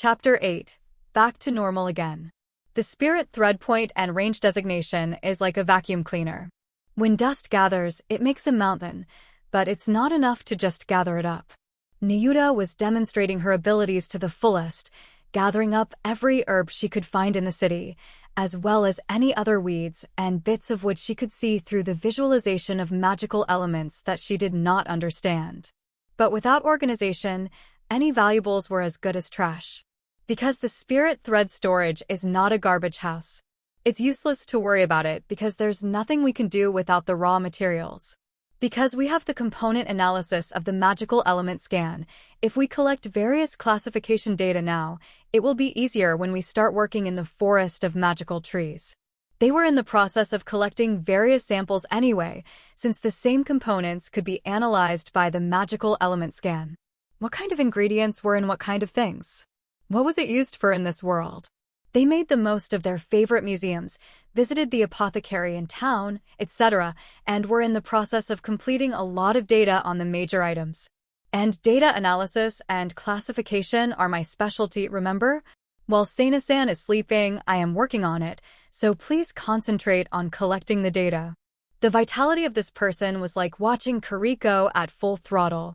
Chapter 8. Back to normal again. The spirit thread point and range designation is like a vacuum cleaner. When dust gathers, it makes a mountain, but it's not enough to just gather it up. Nayuta was demonstrating her abilities to the fullest, gathering up every herb she could find in the city, as well as any other weeds and bits of which she could see through the visualization of magical elements that she did not understand. But without organization, any valuables were as good as trash. Because the spirit thread storage is not a garbage house. It's useless to worry about it because there's nothing we can do without the raw materials. Because we have the component analysis of the magical element scan, if we collect various classification data now, it will be easier when we start working in the forest of magical trees. They were in the process of collecting various samples anyway, since the same components could be analyzed by the magical element scan. What kind of ingredients were in what kind of things? What was it used for in this world? They made the most of their favorite museums, visited the apothecary in town, etc., and were in the process of completing a lot of data on the major items. And data analysis and classification are my specialty, remember? While Seina-san is sleeping, I am working on it, so please concentrate on collecting the data. The vitality of this person was like watching Kiriko at full throttle.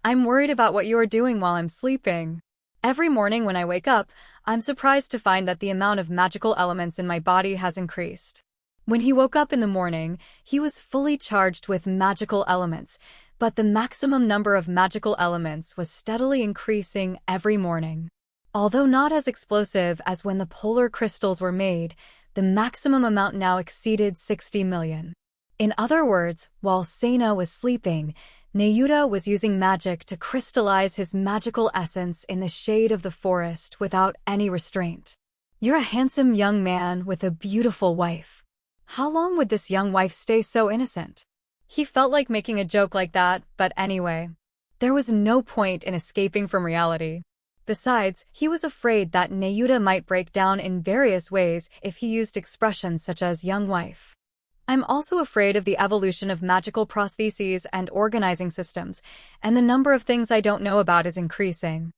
I'm worried about what you are doing while I'm sleeping. Every morning when I wake up, I'm surprised to find that the amount of magical elements in my body has increased. When he woke up in the morning, he was fully charged with magical elements, but the maximum number of magical elements was steadily increasing every morning. Although not as explosive as when the polar crystals were made, the maximum amount now exceeded 60 million. In other words, while Seina was sleeping, Nayuta was using magic to crystallize his magical essence in the shade of the forest without any restraint. You're a handsome young man with a beautiful wife. How long would this young wife stay so innocent? He felt like making a joke like that, but anyway. There was no point in escaping from reality. Besides, he was afraid that Nayuta might break down in various ways if he used expressions such as young wife. I'm also afraid of the evolution of magical prostheses and organizing systems, and the number of things I don't know about is increasing.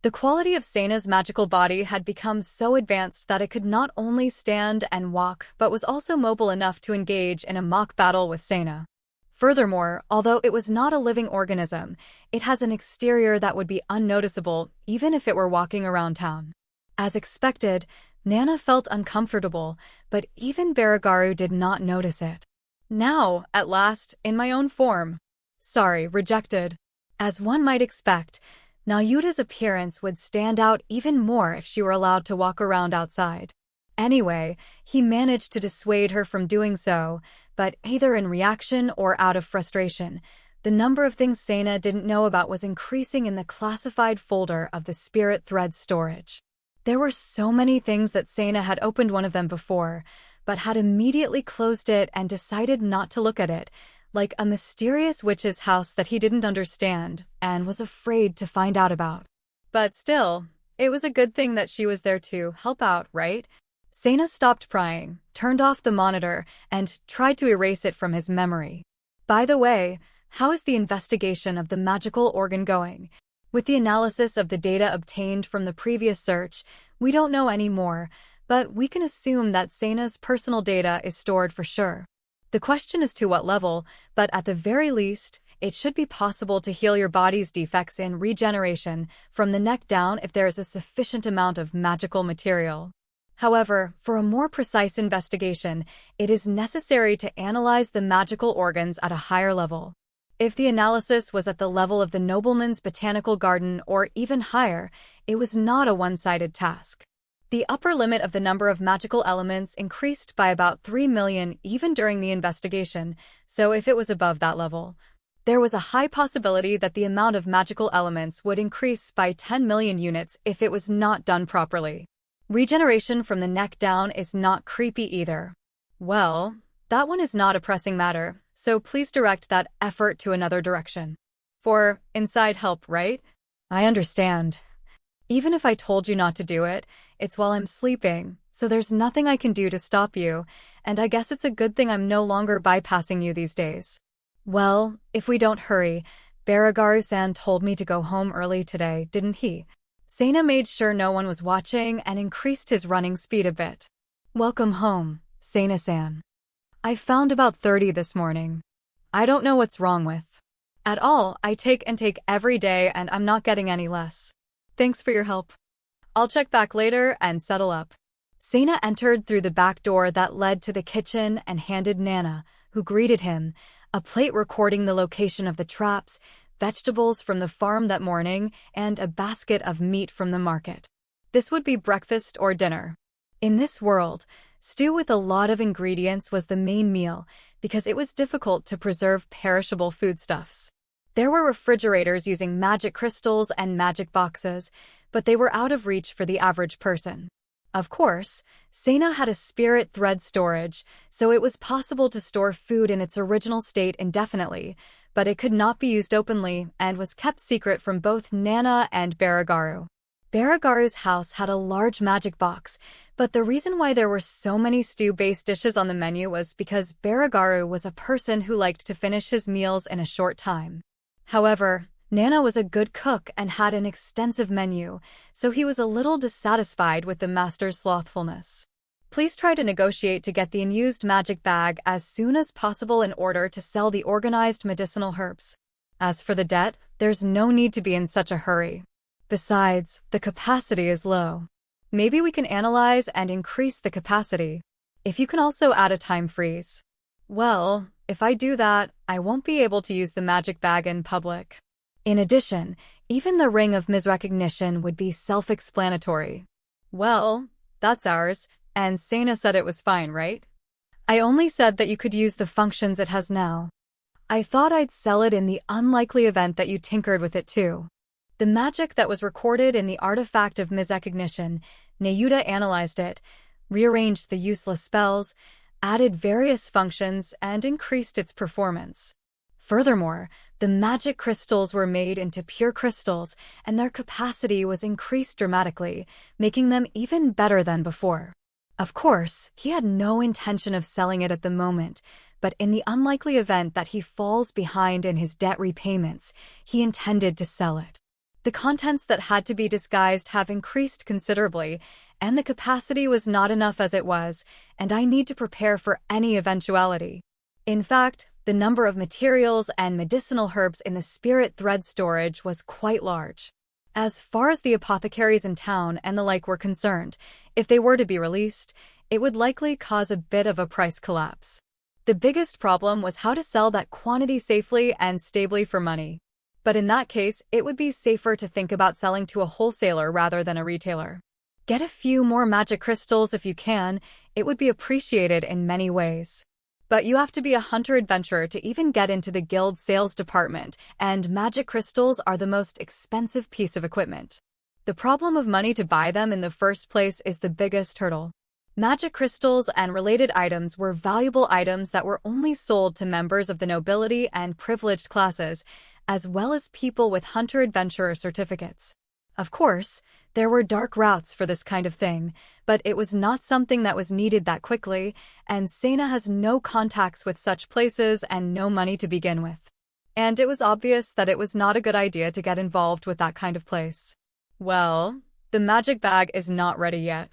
The quality of Seina's magical body had become so advanced that it could not only stand and walk but was also mobile enough to engage in a mock battle with Seina. Furthermore, although it was not a living organism, it has an exterior that would be unnoticeable even if it were walking around town. As expected, Nana felt uncomfortable, but even Baragaru did not notice it. Now, at last, in my own form. Sorry, rejected. As one might expect, Nayuta's appearance would stand out even more if she were allowed to walk around outside. Anyway, he managed to dissuade her from doing so, but either in reaction or out of frustration, the number of things Seina didn't know about was increasing in the classified folder of the spirit thread storage. There were so many things that Seina had opened one of them before, but had immediately closed it and decided not to look at it, like a mysterious witch's house that he didn't understand and was afraid to find out about. But still, it was a good thing that she was there to help out, right? Seina stopped prying, turned off the monitor, and tried to erase it from his memory. By the way, how is the investigation of the magical organ going? With the analysis of the data obtained from the previous search, we don't know any more, but we can assume that Seina's personal data is stored for sure. The question is to what level, but at the very least, it should be possible to heal your body's defects in regeneration from the neck down if there is a sufficient amount of magical material. However, for a more precise investigation, it is necessary to analyze the magical organs at a higher level. If the analysis was at the level of the nobleman's botanical garden or even higher, it was not a one-sided task. The upper limit of the number of magical elements increased by about 3 million even during the investigation, so if it was above that level, there was a high possibility that the amount of magical elements would increase by 10 million units if it was not done properly. Regeneration from the neck down is not creepy either. Well, that one is not a pressing matter, so please direct that effort to another direction. For inside help, right? I understand. Even if I told you not to do it, it's while I'm sleeping, so there's nothing I can do to stop you, and I guess it's a good thing I'm no longer bypassing you these days. Well, if we don't hurry, Baragaru-san told me to go home early today, didn't he? Sena made sure no one was watching and increased his running speed a bit. Welcome home, Sena-san. I found about 30 this morning. I don't know what's wrong with. At all, I take every day and I'm not getting any less. Thanks for your help. I'll check back later and settle up. Sena entered through the back door that led to the kitchen and handed Nana, who greeted him, a plate recording the location of the traps, vegetables from the farm that morning, and a basket of meat from the market. This would be breakfast or dinner. In this world, stew with a lot of ingredients was the main meal because it was difficult to preserve perishable foodstuffs. There were refrigerators using magic crystals and magic boxes, but they were out of reach for the average person. Of course, Sena had a spirit thread storage, so it was possible to store food in its original state indefinitely, but it could not be used openly and was kept secret from both Nana and Baragaru. Baragaru's house had a large magic box, but the reason why there were so many stew-based dishes on the menu was because Baragaru was a person who liked to finish his meals in a short time. However, Nana was a good cook and had an extensive menu, so he was a little dissatisfied with the master's slothfulness. Please try to negotiate to get the unused magic bag as soon as possible in order to sell the organized medicinal herbs. As for the debt, there's no need to be in such a hurry. Besides, the capacity is low. Maybe we can analyze and increase the capacity. If you can also add a time freeze. Well, if I do that, I won't be able to use the magic bag in public. In addition, even the ring of misrecognition would be self-explanatory. Well, that's ours, and Sena said it was fine, right? I only said that you could use the functions it has now. I thought I'd sell it in the unlikely event that you tinkered with it too. The magic that was recorded in the artifact of misrecognition, Nayuta analyzed it, rearranged the useless spells, added various functions, and increased its performance. Furthermore, the magic crystals were made into pure crystals, and their capacity was increased dramatically, making them even better than before. Of course, he had no intention of selling it at the moment, but in the unlikely event that he falls behind in his debt repayments, he intended to sell it. The contents that had to be disguised have increased considerably, and the capacity was not enough as it was, and I need to prepare for any eventuality. In fact, the number of materials and medicinal herbs in the spirit thread storage was quite large. As far as the apothecaries in town and the like were concerned, if they were to be released, it would likely cause a bit of a price collapse. The biggest problem was how to sell that quantity safely and stably for money. But in that case, it would be safer to think about selling to a wholesaler rather than a retailer. Get a few more magic crystals if you can, it would be appreciated in many ways. But you have to be a hunter-adventurer to even get into the guild sales department, and magic crystals are the most expensive piece of equipment. The problem of money to buy them in the first place is the biggest hurdle. Magic crystals and related items were valuable items that were only sold to members of the nobility and privileged classes, as well as people with hunter-adventurer certificates. Of course, there were dark routes for this kind of thing, but it was not something that was needed that quickly, and Sena has no contacts with such places and no money to begin with. And it was obvious that it was not a good idea to get involved with that kind of place. Well, the magic bag is not ready yet.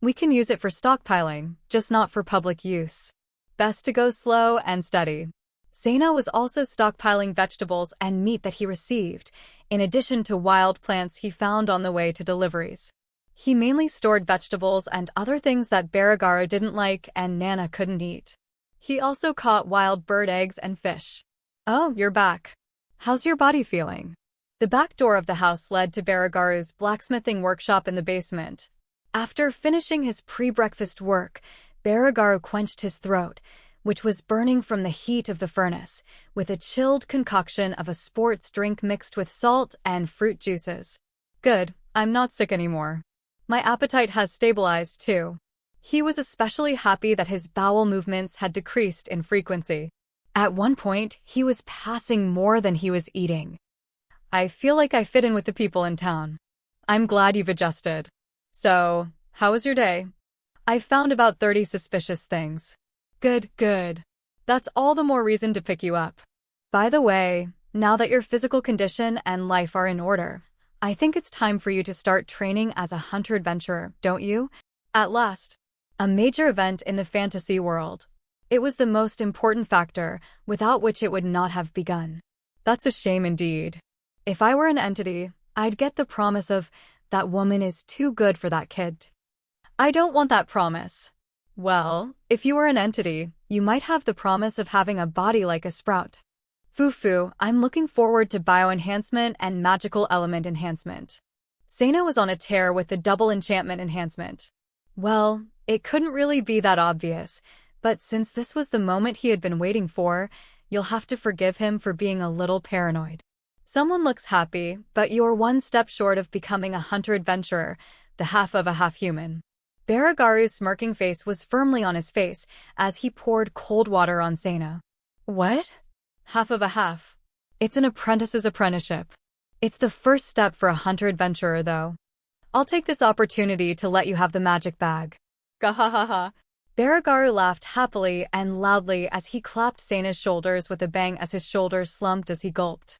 We can use it for stockpiling, just not for public use. Best to go slow and steady. Sena was also stockpiling vegetables and meat that he received, in addition to wild plants he found on the way to deliveries. He mainly stored vegetables and other things that Baragaru didn't like and Nana couldn't eat. He also caught wild bird eggs and fish. Oh, you're back. How's your body feeling? The back door of the house led to Baragaru's blacksmithing workshop in the basement. After finishing his pre-breakfast work, Baragaru quenched his throat, which was burning from the heat of the furnace, with a chilled concoction of a sports drink mixed with salt and fruit juices. Good, I'm not sick anymore. My appetite has stabilized too. He was especially happy that his bowel movements had decreased in frequency. At one point, he was passing more than he was eating. I feel like I fit in with the people in town. I'm glad you've adjusted. So, how was your day? I found about 30 suspicious things. Good. That's all the more reason to pick you up. By the way, now that your physical condition and life are in order, I think it's time for you to start training as a hunter-adventurer, don't you? At last. A major event in the fantasy world. It was the most important factor, without which it would not have begun. That's a shame indeed. If I were an entity, I'd get the promise of, that woman is too good for that kid. I don't want that promise. Well, if you were an entity, you might have the promise of having a body like a sprout. Fufu, I'm looking forward to bio-enhancement and magical element enhancement. Sana was on a tear with the double enchantment enhancement. Well, it couldn't really be that obvious, but since this was the moment he had been waiting for, you'll have to forgive him for being a little paranoid. Someone looks happy, but you're one step short of becoming a hunter-adventurer, the half of a half-human. Baragaru's smirking face was firmly on his face as he poured cold water on Sana. What? Half of a half. It's an apprentice's apprenticeship. It's the first step for a hunter-adventurer, though. I'll take this opportunity to let you have the magic bag. Gahahaha. Baragaru laughed happily and loudly as he clapped Sana's shoulders with a bang as his shoulders slumped as he gulped.